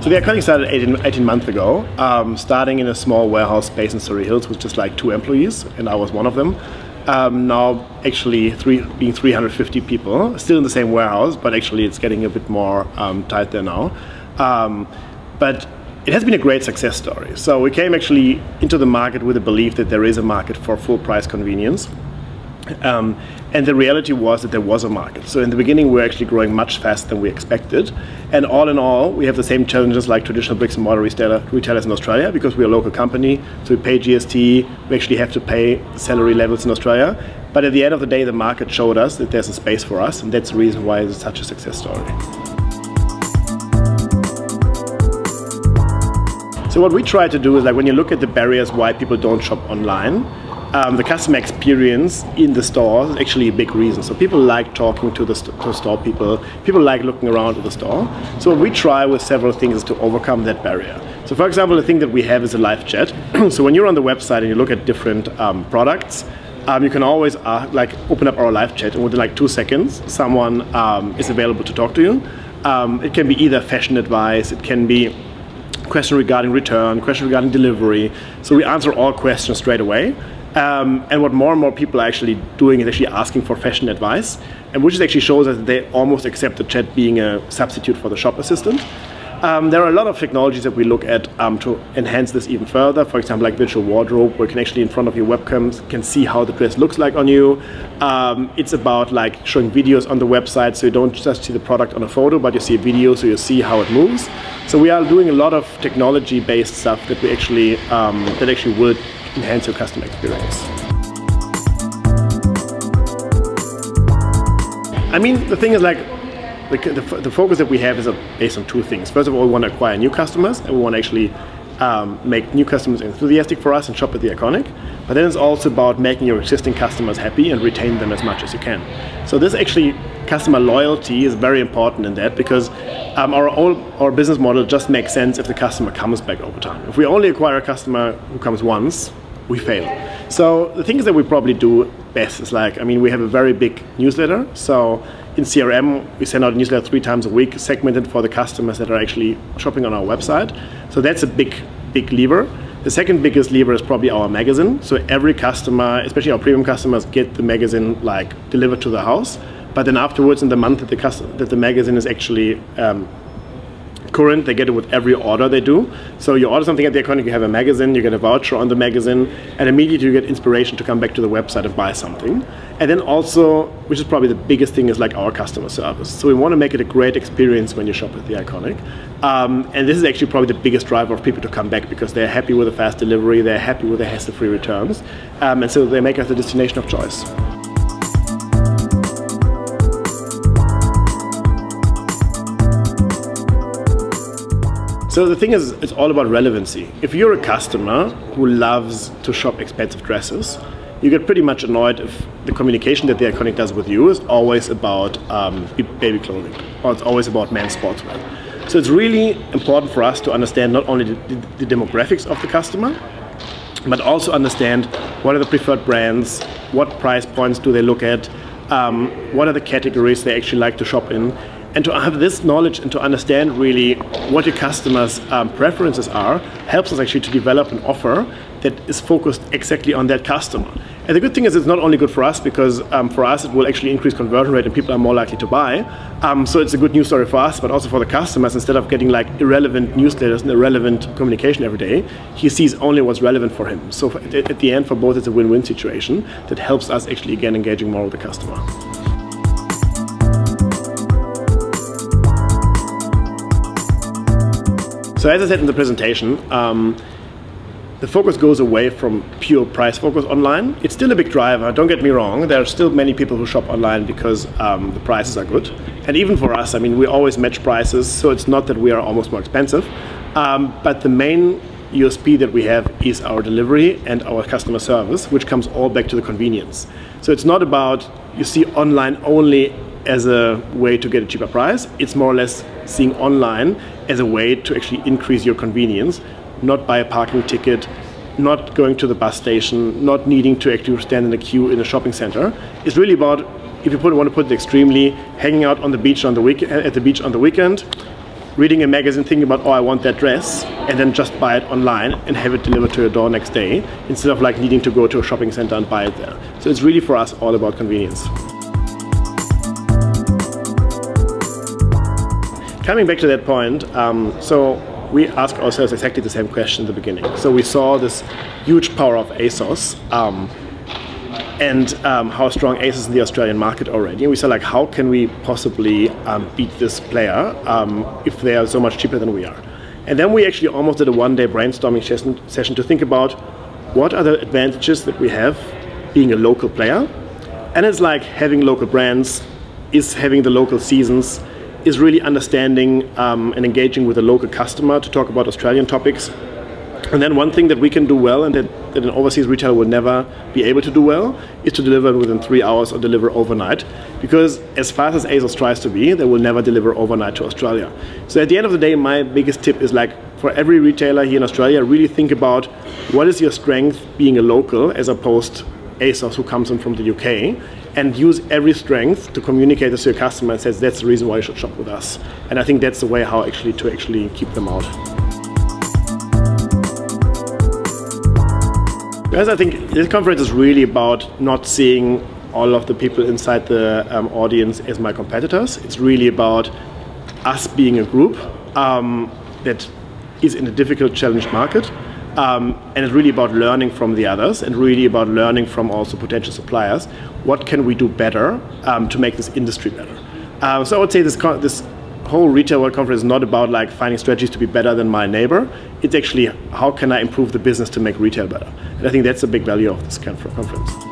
So the Iconic started 18 months ago, starting in a small warehouse space in Surrey Hills with just like 2 employees, and I was one of them. Now actually being 350 people, still in the same warehouse, but actually it's getting a bit more tight there now. But it has been a great success story. So we came actually into the market with the belief that there is a market for full price convenience. And the reality was that there was a market. So in the beginning, we were actually growing much faster than we expected. And all in all, we have the same challenges like traditional bricks and mortar retailers in Australia, because we're a local company. So we pay GST, we actually have to pay salary levels in Australia. But at the end of the day, the market showed us that there's a space for us, and that's the reason why it's such a success story. So what we try to do is, like, when you look at the barriers why people don't shop online, the customer experience in the store is actually a big reason. So people like talking to the store people like looking around at the store. So what we try with several things is to overcome that barrier. So for example, the thing that we have is a live chat. So when you're on the website and you look at different products, you can always like open up our live chat, and within like 2 seconds, someone is available to talk to you. It can be either fashion advice, it can be question regarding return, question regarding delivery. So we answer all questions straight away. And what more and more people are actually doing is actually asking for fashion advice, and which actually shows us that they almost accept the chat being a substitute for the shop assistant. There are a lot of technologies that we look at to enhance this even further. For example, like virtual wardrobe, where you can actually in front of your webcams can see how the dress looks like on you. It's about like showing videos on the website, so you don't just see the product on a photo, but you see a video, so you see how it moves. So we are doing a lot of technology-based stuff that we actually will enhance your customer experience. I mean, the thing is, like, the focus that we have is based on 2 things. First of all, we want to acquire new customers, and we want to actually make new customers enthusiastic for us and shop at the Iconic. But then it's also about making your existing customers happy and retain them as much as you can. So this actually, customer loyalty is very important in that, because our business model just makes sense if the customer comes back over time. If we only acquire a customer who comes once, we fail. So the things that we probably do best is, like, I mean, we have a very big newsletter. So in CRM, we send out a newsletter 3 times a week, segmented for the customers that are actually shopping on our website. So that's a big lever. The second biggest lever is probably our magazine. So every customer, especially our premium customers, get the magazine like delivered to the house. But then afterwards, in the month that the magazine is actually current, they get it with every order they do. So you order something at the Iconic, you have a magazine, you get a voucher on the magazine, and immediately you get inspiration to come back to the website and buy something. And then also, which is probably the biggest thing, is like our customer service. So we want to make it a great experience when you shop at the Iconic. And this is actually probably the biggest driver of people to come back, because they're happy with the fast delivery, they're happy with the hassle-free returns, and so they make us the destination of choice. So the thing is, it's all about relevancy. If you're a customer who loves to shop expensive dresses, you get pretty much annoyed if the communication that the Iconic does with you is always about baby clothing, or it's always about men's sportswear. So it's really important for us to understand not only the demographics of the customer, but also understand what are the preferred brands, what price points do they look at, what are the categories they actually like to shop in. And to have this knowledge and to understand really what your customers' preferences are helps us actually to develop an offer that is focused exactly on that customer. And the good thing is, it's not only good for us, because for us it will actually increase conversion rate and people are more likely to buy. So it's a good news story for us, but also for the customers. Instead of getting like irrelevant newsletters and irrelevant communication every day, he sees only what's relevant for him. So at the end, for both, it's a win-win situation that helps us actually, again, engaging more with the customer. So as I said in the presentation, the focus goes away from pure price focus online. It's still a big driver, don't get me wrong. There are still many people who shop online because the prices are good. And even for us, I mean, we always match prices, so it's not that we are almost more expensive. But the main USP that we have is our delivery and our customer service, which comes all back to the convenience. So it's not about, you see online only as a way to get a cheaper price. It's more or less seeing online as a way to actually increase your convenience, not buy a parking ticket, not going to the bus station, not needing to actually stand in a queue in a shopping center. It's really about, if you want to put it extremely, hanging out on the beach on the weekend, reading a magazine, thinking about, oh, I want that dress, and then just buy it online and have it delivered to your door next day, instead of like needing to go to a shopping center and buy it there. So it's really for us all about convenience. Coming back to that point, so we ask ourselves exactly the same question in the beginning. So we saw this huge power of ASOS, and how strong ASOS is in the Australian market already. And we said, like, how can we possibly beat this player if they are so much cheaper than we are? And then we actually almost did a one-day brainstorming session to think about what are the advantages that we have being a local player. And it's like having local brands, is having the local seasons, is really understanding and engaging with a local customer to talk about Australian topics. And then one thing that we can do well, and that an overseas retailer will never be able to do well, is to deliver within 3 hours or deliver overnight. Because as fast as ASOS tries to be, they will never deliver overnight to Australia. So at the end of the day, my biggest tip is, like, for every retailer here in Australia, really think about what is your strength being a local as opposed to ASOS who comes in from the UK, and use every strength to communicate this to your customer and says that's the reason why you should shop with us. And I think that's the way how to keep them out. Because I think this conference is really about not seeing all of the people inside the audience as my competitors. It's really about us being a group that is in a difficult, challenged market. And it's really about learning from the others, and really about learning from also potential suppliers. What can we do better to make this industry better? So I would say this whole Retail World Conference is not about like finding strategies to be better than my neighbor. It's actually how can I improve the business to make retail better. And I think that's a big value of this conference.